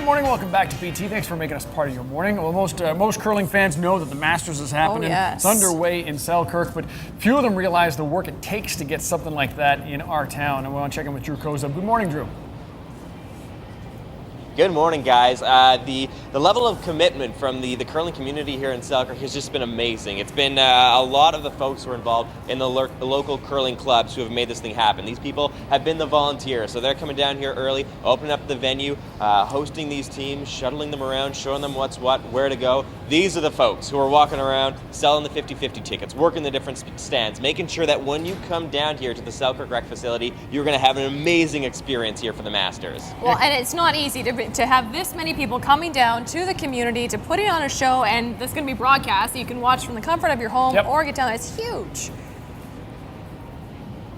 morning. Welcome back to BT. Thanks for making us part of your morning. Well, most curling fans know that the Masters is happening. Oh, yes. It's underway in Selkirk, but few of them realize the work it takes to get something like that in our town. And we want to check in with Drew Koza. Good morning, Drew. Good morning, guys. The level of commitment from the curling community here in Selkirk has just been amazing. It's been a lot of the folks who are involved in the local curling clubs who have made this thing happen. These people have been the volunteers, so they're coming down here early, opening up the venue, hosting these teams, shuttling them around, showing them what's what, where to go. These are the folks who are walking around, selling the 50-50 tickets, working the different stands, making sure that when you come down here to the Selkirk Rec facility, you're going to have an amazing experience here for the Masters. Well, and it's not easy to have this many people coming down to the community to put it on a show, and that's going to be broadcast so you can watch from the comfort of your home or get down. It's huge.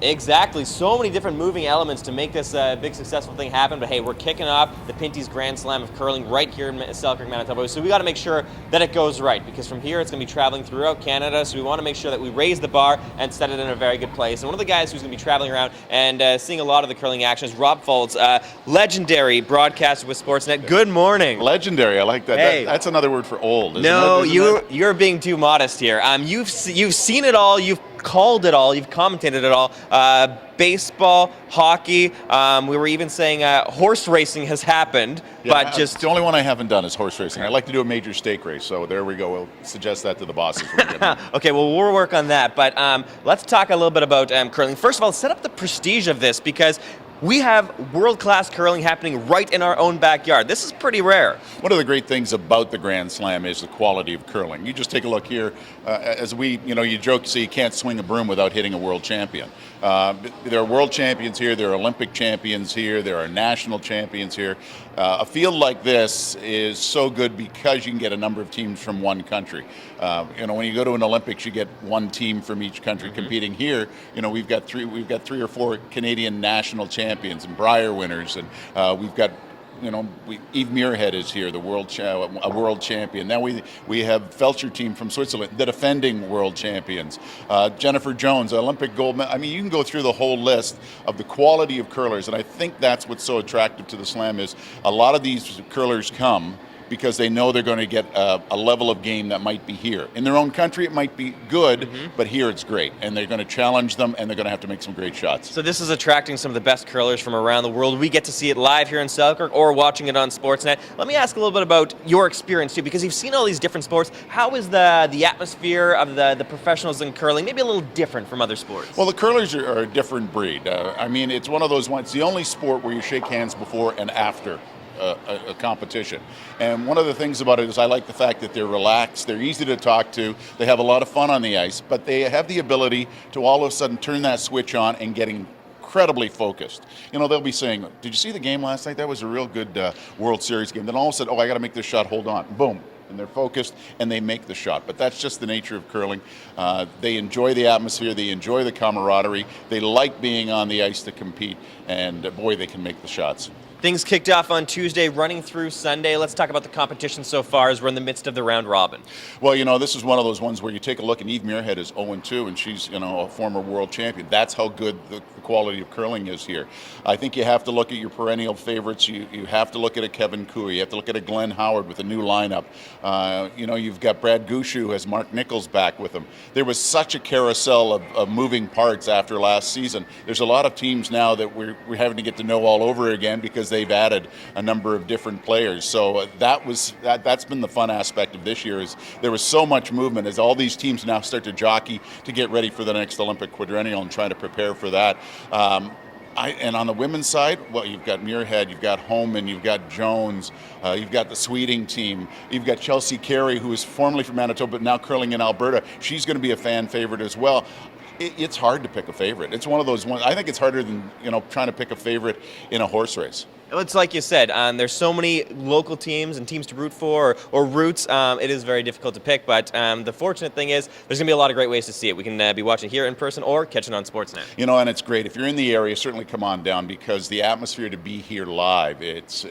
Exactly. So many different moving elements to make this big successful thing happen. But hey, we're kicking off the Pinty's Grand Slam of Curling right here in Selkirk, Manitoba. So we got to make sure that it goes right, because from here it's going to be traveling throughout Canada. So we want to make sure that we raise the bar and set it in a very good place. And one of the guys who's going to be traveling around and seeing a lot of the curling action is Rob Folds, legendary broadcaster with Sportsnet. Good morning. Legendary. I like that. Hey. That's another word for old. You're being too modest here. You've seen it all. You've called it all. You've commentated it all. Baseball, hockey. We were even saying horse racing has happened, but just the only one I haven't done is horse racing. I'd like to do a major stake race. So there we go. We'll suggest that to the bosses. Okay, well, we'll work on that. But let's talk a little bit about curling. First of all, set up the prestige of this, because we have world-class curling happening right in our own backyard. This is pretty rare. One of the great things about the Grand Slam is the quality of curling. You just take a look here. You joke, so you can't swing a broom without hitting a world champion. There are world champions here. There are Olympic champions here. There are national champions here. A field like this is so good because you can get a number of teams from one country. When you go to an Olympics, you get one team from each country competing. Here, we've got three or four Canadian national champions and Brier winners, and we've got. Eve Muirhead is here, a world champion. Now we have Felcher team from Switzerland, the defending world champions. Jennifer Jones, Olympic gold medal. I mean, you can go through the whole list of the quality of curlers, and I think that's what's so attractive to the Slam is a lot of these curlers come because they know they're going to get a level of game that might be here. In their own country, it might be good, but here it's great. And they're going to challenge them, and they're going to have to make some great shots. So this is attracting some of the best curlers from around the world. We get to see it live here in Selkirk or watching it on Sportsnet. Let me ask a little bit about your experience, too, because you've seen all these different sports. How is the atmosphere of the professionals in curling maybe a little different from other sports? Well, the curlers are a different breed. It's one of those ones, it's the only sport where you shake hands before and after a competition. And one of the things about it is I like the fact that they're relaxed, they're easy to talk to, they have a lot of fun on the ice, but they have the ability to all of a sudden turn that switch on and get incredibly focused. They'll be saying, did you see the game last night? That was a real good World Series game. Then all of a sudden, I got to make this shot, hold on, boom. And they're focused and they make the shot. But that's just the nature of curling. They enjoy the atmosphere, they enjoy the camaraderie, they like being on the ice to compete, and boy, they can make the shots. Things kicked off on Tuesday, running through Sunday. Let's talk about the competition so far as we're in the midst of the round robin. Well, this is one of those ones where you take a look, and Eve Muirhead is 0-2, and she's, a former world champion. That's how good the quality of curling is here. I think you have to look at your perennial favorites. You have to look at a Kevin Cooey. You have to look at a Glenn Howard with a new lineup. You've got Brad Gushu who has Mark Nichols back with him. There was such a carousel of moving parts after last season. There's a lot of teams now that we're having to get to know all over again because they've added a number of different players. So that's been the fun aspect of this year is there was so much movement as all these teams now start to jockey to get ready for the next Olympic quadrennial and try to prepare for that. And on the women's side, well, you've got Muirhead, you've got Homan, you've got Jones, you've got the Sweeting team, you've got Chelsea Carey, who is formerly from Manitoba but now curling in Alberta. She's going to be a fan favorite as well. It's hard to pick a favorite. It's one of those ones. I think it's harder than trying to pick a favorite in a horse race. It's like you said, there's so many local teams and teams to root for or roots. It is very difficult to pick, but the fortunate thing is there's going to be a lot of great ways to see it. We can be watching here in person or catching on Sportsnet. And it's great. If you're in the area, certainly come on down because the atmosphere to be here live, it's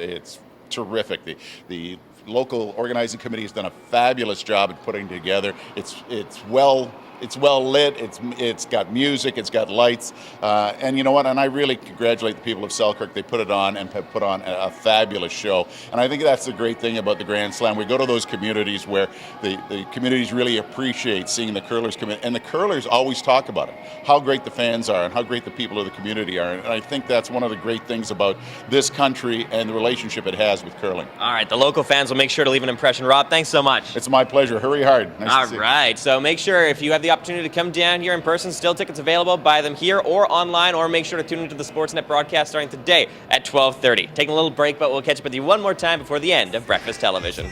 terrific. The local organizing committee has done a fabulous job at putting together. It's well it's well lit. It's got music. It's got lights. And you know what? And I really congratulate the people of Selkirk. They put it on and have put on a fabulous show. And I think that's the great thing about the Grand Slam. We go to those communities where the communities really appreciate seeing the curlers come in. And the curlers always talk about it, how great the fans are and how great the people of the community are. And I think that's one of the great things about this country and the relationship it has with curling. All right, the local fans will make sure to leave an impression. Rob, thanks so much. It's my pleasure. Hurry hard. Nice to see you. All right, so make sure if you have the opportunity to come down here in person, still tickets available, buy them here or online, or make sure to tune into the Sportsnet broadcast starting today at 12:30. Taking a little break, but we'll catch up with you one more time before the end of Breakfast Television.